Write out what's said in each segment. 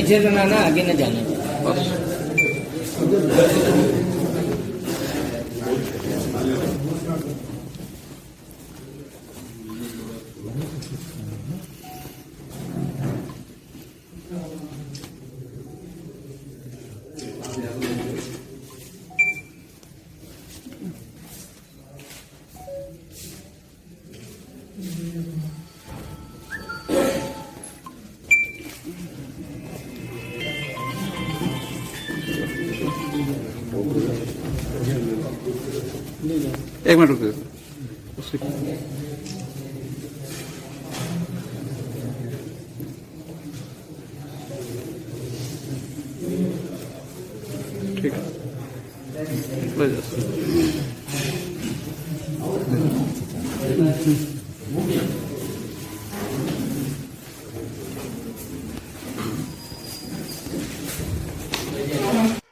पीछे रहना ना, आगे न जाना। एक मिनट रुकिए। ठीक है, ले जाओ।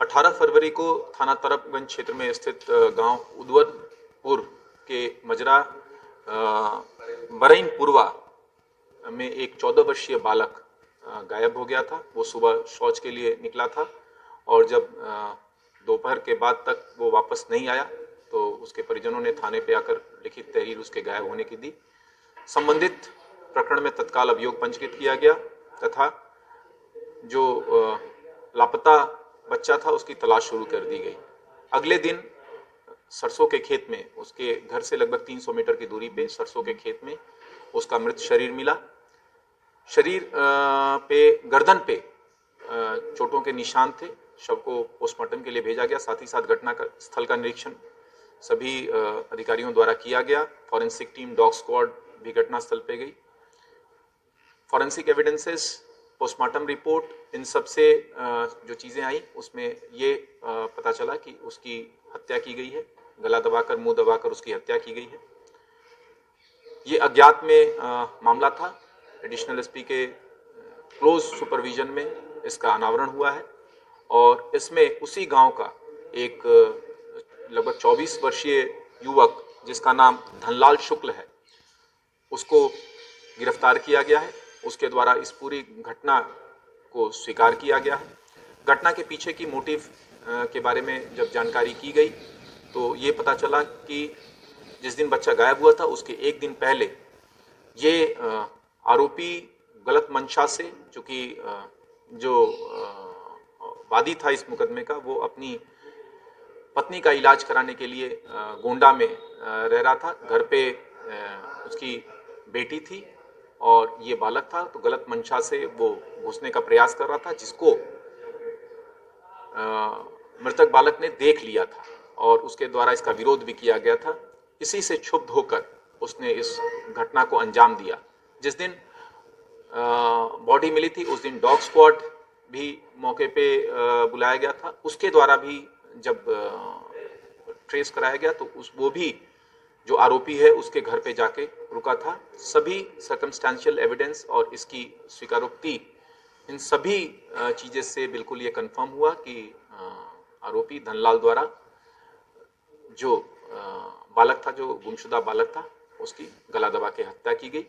18 फरवरी को थाना तरफगंज क्षेत्र में स्थित गांव उदवनपुर के मजरा बरईन पूर्वा में एक 14 वर्षीय बालक गायब हो गया था। वो सुबह शौच के लिए निकला था और जब दोपहर के बाद तक वो वापस नहीं आया तो उसके परिजनों ने थाने पे आकर लिखित तहरीर उसके गायब होने की दी। संबंधित प्रकरण में तत्काल अभियोग पंजीकृत किया गया तथा जो लापता बच्चा था उसकी तलाश शुरू कर दी गई। अगले दिन सरसों के खेत में, उसके घर से लगभग 300 मीटर की दूरी पे सरसों के खेत में उसका मृत शरीर मिला। शरीर पे, गर्दन पे चोटों के निशान थे। शव को पोस्टमार्टम के लिए भेजा गया। साथ ही साथ घटना का स्थल का निरीक्षण सभी अधिकारियों द्वारा किया गया। फॉरेंसिक टीम, डॉग स्क्वाड भी घटना स्थल पे गई। फॉरेंसिक एविडेंसेस, पोस्टमार्टम रिपोर्ट, इन सब से जो चीज़ें आई उसमें ये पता चला कि उसकी हत्या की गई है। गला दबाकर, मुंह दबाकर उसकी हत्या की गई है। ये अज्ञात में मामला था। एडिशनल एसपी के क्लोज सुपरविजन में इसका अनावरण हुआ है और इसमें उसी गांव का एक लगभग 24 वर्षीय युवक जिसका नाम धनलाल शुक्ल है, उसको गिरफ्तार किया गया है। उसके द्वारा इस पूरी घटना को स्वीकार किया गया है। घटना के पीछे की मोटिव के बारे में जब जानकारी की गई तो ये पता चला कि जिस दिन बच्चा गायब हुआ था उसके एक दिन पहले ये आरोपी गलत मंशा से, चूंकि जो वादी था इस मुकदमे का वो अपनी पत्नी का इलाज कराने के लिए गोंडा में रह रहा था। घर पे उसकी बेटी थी और ये बालक था, तो गलत मंशा से वो घुसने का प्रयास कर रहा था, जिसको मृतक बालक ने देख लिया था और उसके द्वारा इसका विरोध भी किया गया था। इसी से क्षुब्ध होकर उसने इस घटना को अंजाम दिया। जिस दिन बॉडी मिली थी उस दिन डॉग स्क्वाड भी मौके पे बुलाया गया था। उसके द्वारा भी जब ट्रेस कराया गया तो वो भी जो आरोपी है उसके घर पे जाके रुका था। सभी सर्कमस्टेंशियल एविडेंस और इसकी स्वीकारोक्ति, इन सभी चीज़ें से बिल्कुल ये कंफर्म हुआ कि आरोपी धनलाल द्वारा जो बालक था, जो गुमशुदा बालक था, उसकी गला दबा के हत्या की गई।